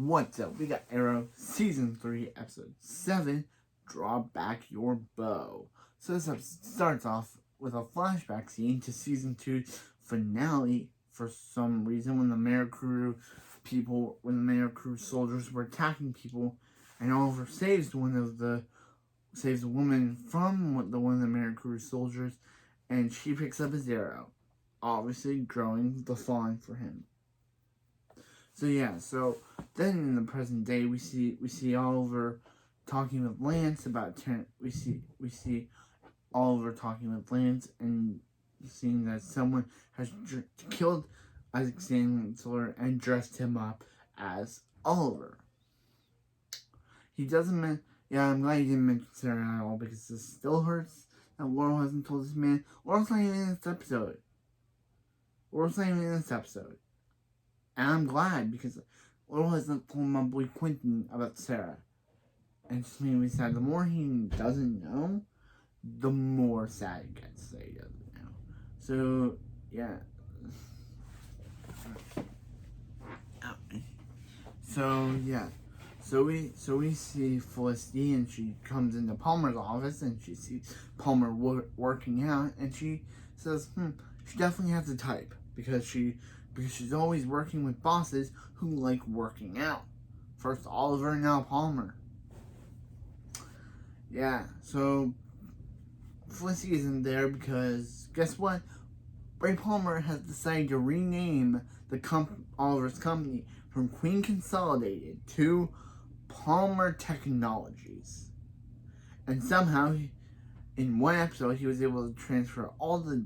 What's up? We got Arrow Season 3, Episode 7, Draw Back Your Bow. So this episode starts off with a flashback scene to Season 2's finale for some reason when the Maricrew soldiers were attacking people, and Oliver saves a woman from one of the Maricrew soldiers, and she picks up his arrow, obviously growing the fawn for him. So then in the present day we see Oliver talking with Lance about we see Oliver talking with Lance and seeing that someone has killed Isaac Sandler and dressed him up as Oliver. He doesn't I'm glad he didn't mention Sarah at all, because this still hurts that Laurel hasn't told this man. Laurel's not even in this episode. And I'm glad, because Laurel hasn't told my boy Quentin about Sarah. And it just made me sad. The more he doesn't know, the more sad it gets that he doesn't know. So, yeah. So we see Felicity, and she comes into Palmer's office, and she sees Palmer working out, and she says, she definitely has a type, because she's always working with bosses who like working out. First Oliver, now Palmer. Yeah, so Felicity isn't there because, guess what? Ray Palmer has decided to rename Oliver's company from Queen Consolidated to Palmer Technologies. And somehow, in one episode, he was able to transfer all the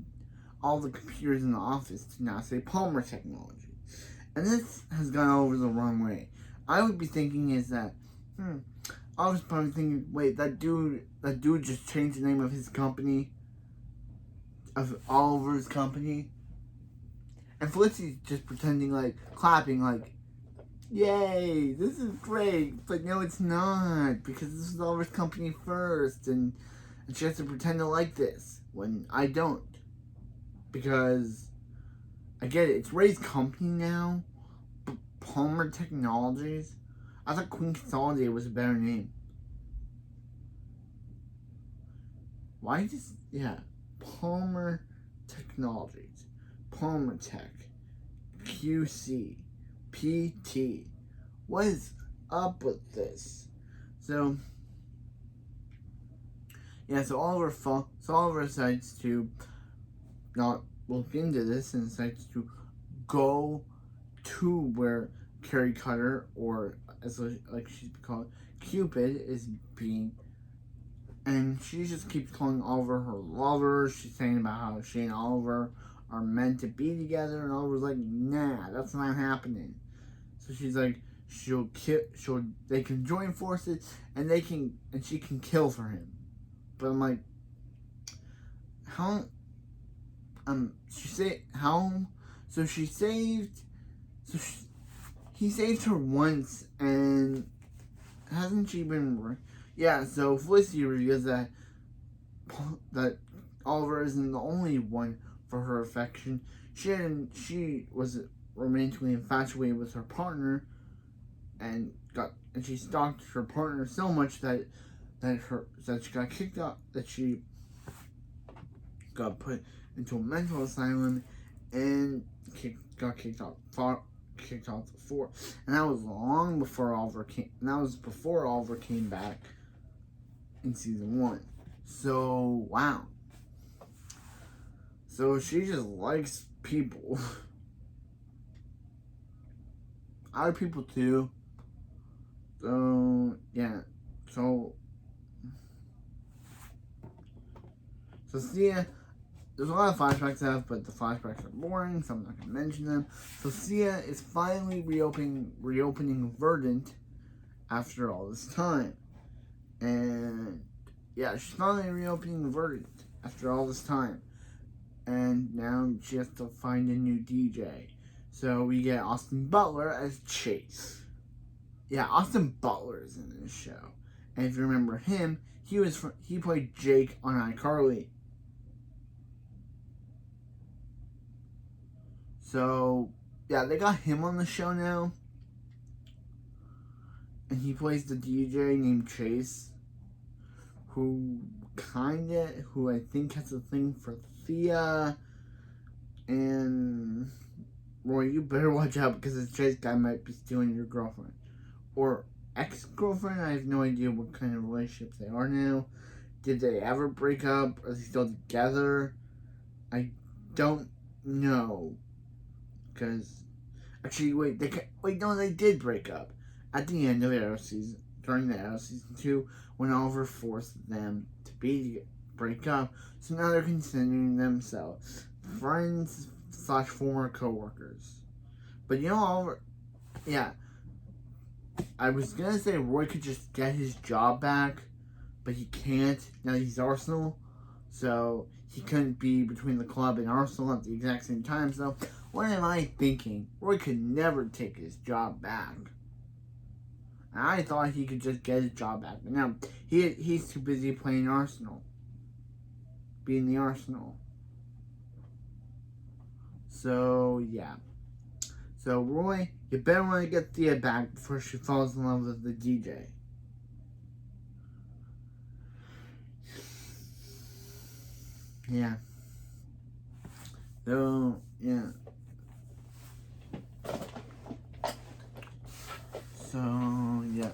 computers in the office to now say Palmer Technology. And this has gone over the wrong way. I would be thinking is that, I was probably thinking, wait, that dude just changed the name of his company, of Oliver's company. And Felicity's just pretending, like, clapping, like, yay, this is great. But no, it's not, because this is Oliver's company first, and she has to pretend to like this, when I don't. Because, I get it, it's Ray's company now, but Palmer Technologies? I thought Queen Consolidated was a better name. Palmer Technologies, Palmer Tech, QC, PT. What is up with this? So Oliver decides to not look into this and decides to go to where Carrie Cutter, or as like she's called, Cupid, is being, and she just keeps calling Oliver her lover. She's saying about how she and Oliver are meant to be together, and Oliver's like, nah, that's not happening. So she's like, they can join forces, and she can kill for him. But I'm like, how? He saved her once, and hasn't she been? Yeah. So Felicity reveals that Oliver isn't the only one for her affection. She was romantically infatuated with her partner, and she stalked her partner so much that she got kicked out. That she got put into a mental asylum and got kicked out the force. And that was long before Oliver came. And that was before Oliver came back in season 1. So wow. So she just likes people. Other people too. So yeah. So Sia, there's a lot of flashbacks left, but the flashbacks are boring, so I'm not going to mention them. So Sia is finally reopening Verdant after all this time. And yeah, she's finally reopening Verdant after all this time. And now she has to find a new DJ. So we get Austin Butler as Chase. Yeah, Austin Butler is in this show. And if you remember him, he played Jake on iCarly. So, yeah, they got him on the show now. and he plays the DJ named Chase, who I think has a thing for Thea, and Roy, you better watch out because this Chase guy might be stealing your girlfriend. Or ex-girlfriend, I have no idea what kind of relationship they are now. Did they ever break up? Are they still together? I don't know. Because, actually, no, they did break up. At the end of Arrow season, during the Arrow season 2, when Oliver forced them to break up. So now they're considering themselves friends / former co-workers. But you know, Oliver, yeah, I was gonna say Roy could just get his job back, but he can't. Now he's Arsenal, so he couldn't be between the club and Arsenal at the exact same time. So what am I thinking? Roy could never take his job back. I thought he could just get his job back, but now he's too busy playing Arsenal, being the Arsenal. So yeah. So Roy, you better want to get Thea back before she falls in love with the DJ. Yeah. So yeah. So yeah.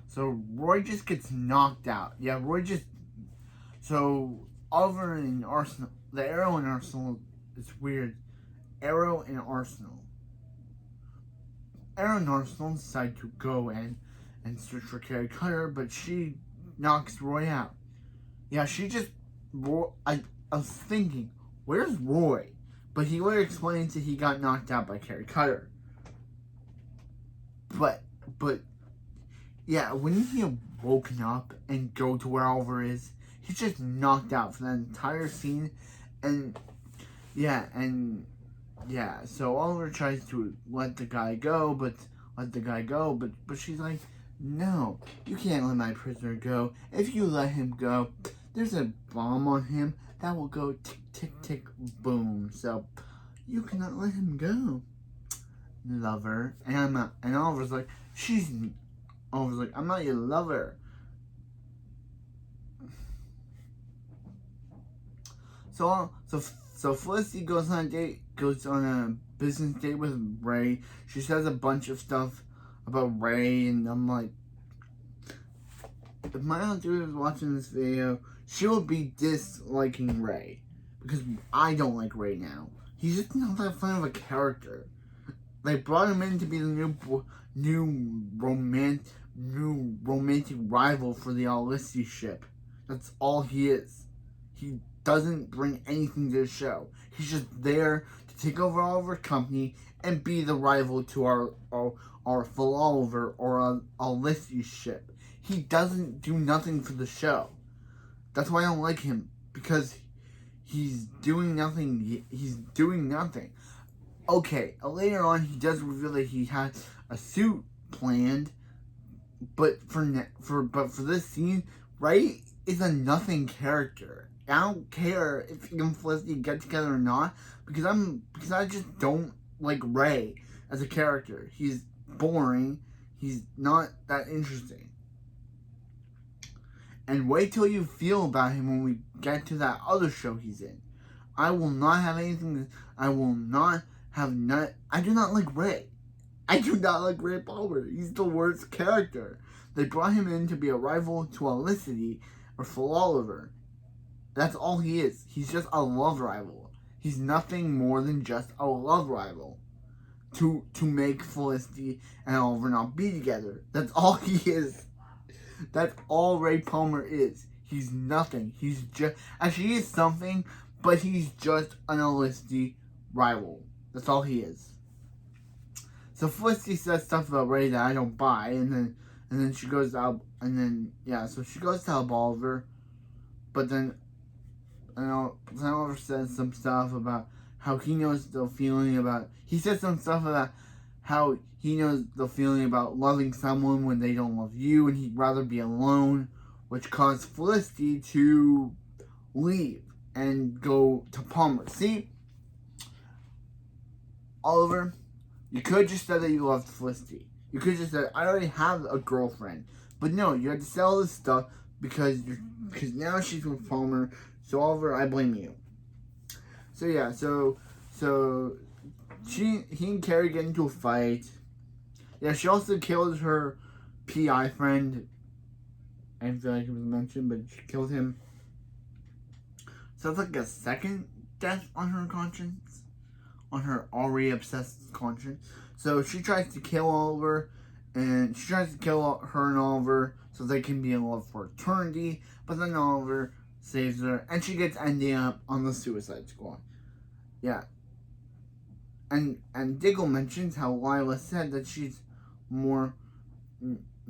So Roy just gets knocked out. Yeah, So Oliver and Arsenal, the Arrow and Arsenal, it's weird. Arrow and Arsenal. Arrow and Arsenal decide to go and search for Carrie Cutter, but she knocks Roy out. Yeah, she just. I was thinking, where's Roy? But he later explains that he got knocked out by Carrie Cutter. But yeah, wouldn't he have woken up and go to where Oliver is? He's just knocked out for that entire scene, and so Oliver tries to let the guy go, but she's like, no, you can't let my prisoner go. If you let him go, there's a bomb on him that will go tick, tick, tick, boom. So you cannot let him go, lover. And Oliver's like, I'm not your lover. So Felicity goes on a business date with Ray. She says a bunch of stuff about Ray, and I'm like, if my aunt was watching this video, she would be disliking Ray, because I don't like Ray now. He's just not that fun of a character. They brought him in to be the new romantic rival for the Felicity ship. That's all he is. He doesn't bring anything to the show. He's just there to take over all of our company and be the rival to our Full Oliver or our Felicity ship. He doesn't do nothing for the show. That's why I don't like him, because he's doing nothing. He's doing nothing. Okay, later on he does reveal that he has a suit planned, but for this scene, Ray is a nothing character. I don't care if he and Felicity get together or not, because I just don't like Ray as a character. He's boring. He's not that interesting. And wait till you feel about him when we get to that other show he's in. I will not have anything. I will not have I do not like Ray. I do not like Ray Palmer. He's the worst character. They brought him in to be a rival to Felicity or Full Oliver. That's all he is. He's just a love rival. He's nothing more than just a love rival to make Felicity and Oliver not be together. That's all he is. That's all Ray Palmer is. He's nothing. He's just, actually he is something, but he's just an Felicity rival. That's all he is. So Felicity says stuff about Ray that I don't buy, and then she goes out, so she goes to help Oliver, but then Oliver says some stuff about how he knows the feeling about. He says some stuff about how he knows the feeling about loving someone when they don't love you, and he'd rather be alone, which caused Felicity to leave and go to Palmer. See, Oliver, you could just say that you loved Felicity. You could just say, I already have a girlfriend. But no, you had to sell this stuff because now she's with Palmer. So Oliver, I blame you. So yeah, so he and Carrie get into a fight. Yeah, she also killed her PI friend. I didn't feel like it was mentioned, but she killed him. So it's like a second death on her conscience. On her already obsessed conscience. So she tries to kill Oliver. And she tries to kill her and Oliver so they can be in love for eternity. But then Oliver saves her. And she gets ending up on the Suicide Squad. Yeah. And Diggle mentions how Lila said that she's more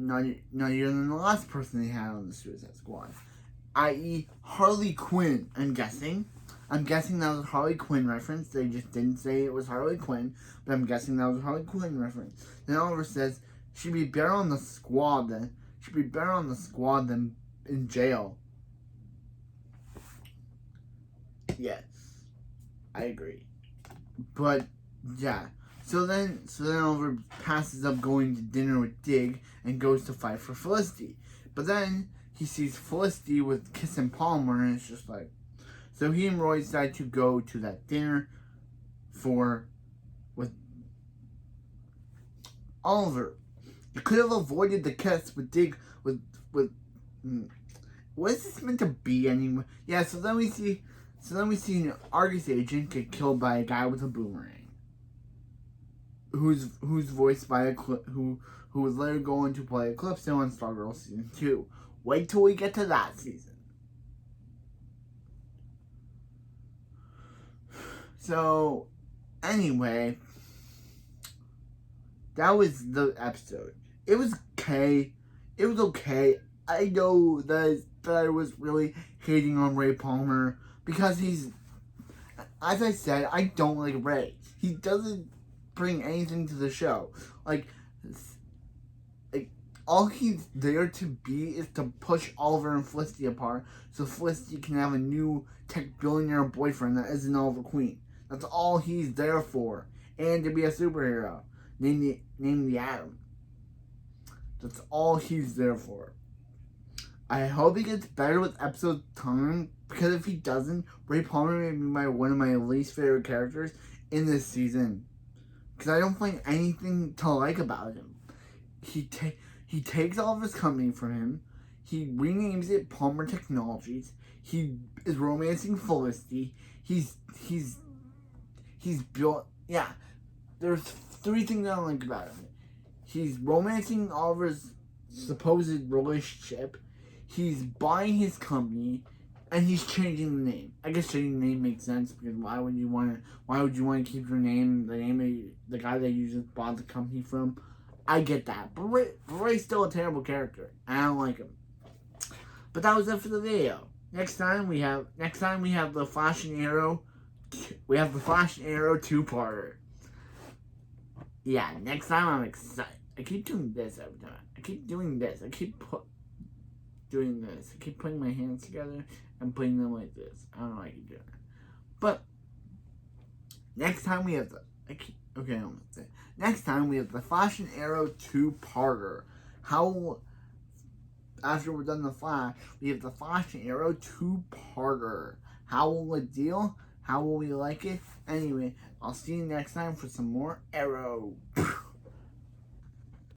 nuttier than the last person they had on the Suicide Squad. I.e. Harley Quinn, I'm guessing. I'm guessing that was a Harley Quinn reference. They just didn't say it was Harley Quinn, but I'm guessing that was a Harley Quinn reference. Then Oliver says, she'd be better on the squad than in jail. Yes. I agree. But yeah. So then Oliver passes up going to dinner with Dig and goes to fight for Felicity. But then he sees Felicity with Kiss and Palmer, and it's just like, so he and Roy decide to go to that dinner with Oliver. You could have avoided the kiss with Dig with what is this meant to be anyway? Yeah, so then we see an Argus agent get killed by a guy with a boomerang. Who's voiced by who was later going to play Eclipso on Stargirl Season 2. Wait till we get to that season. So, anyway, that was the episode. It was okay. I know that I was really hating on Ray Palmer because he's, as I said, I don't like Ray. He doesn't bring anything to the show. Like all he's there to be is to push Oliver and Felicity apart so Felicity can have a new tech billionaire boyfriend that isn't Oliver Queen. That's all he's there for. And to be a superhero. Name the Atom. That's all he's there for. I hope he gets better with episode time, because if he doesn't, Ray Palmer may be one of my least favorite characters in this season. Because I don't find anything to like about him. He takes all of his company from him. He renames it Palmer Technologies. He is romancing Felicity. He's built. Yeah, there's 3 things I don't like about him. He's romancing Oliver's supposed relationship. He's buying his company, and he's changing the name. I guess changing the name makes sense because why would you want to keep your name, the name of the guy that you just bought the company from? I get that, but Ray's still a terrible character. I don't like him. But that was it for the video. Next time we have the Flash and Arrow. We have the Flash and Arrow 2-parter. Yeah, next time I'm excited. I keep doing this every time. I keep doing this. I keep doing this. I keep putting my hands together and putting them like this. I don't know why I keep doing it. But next time we have next time we have the Flash and Arrow 2-parter. After we're done the Flash, we have the Flash and Arrow 2-parter. How will it deal? How will we like it? Anyway, I'll see you next time for some more Arrow.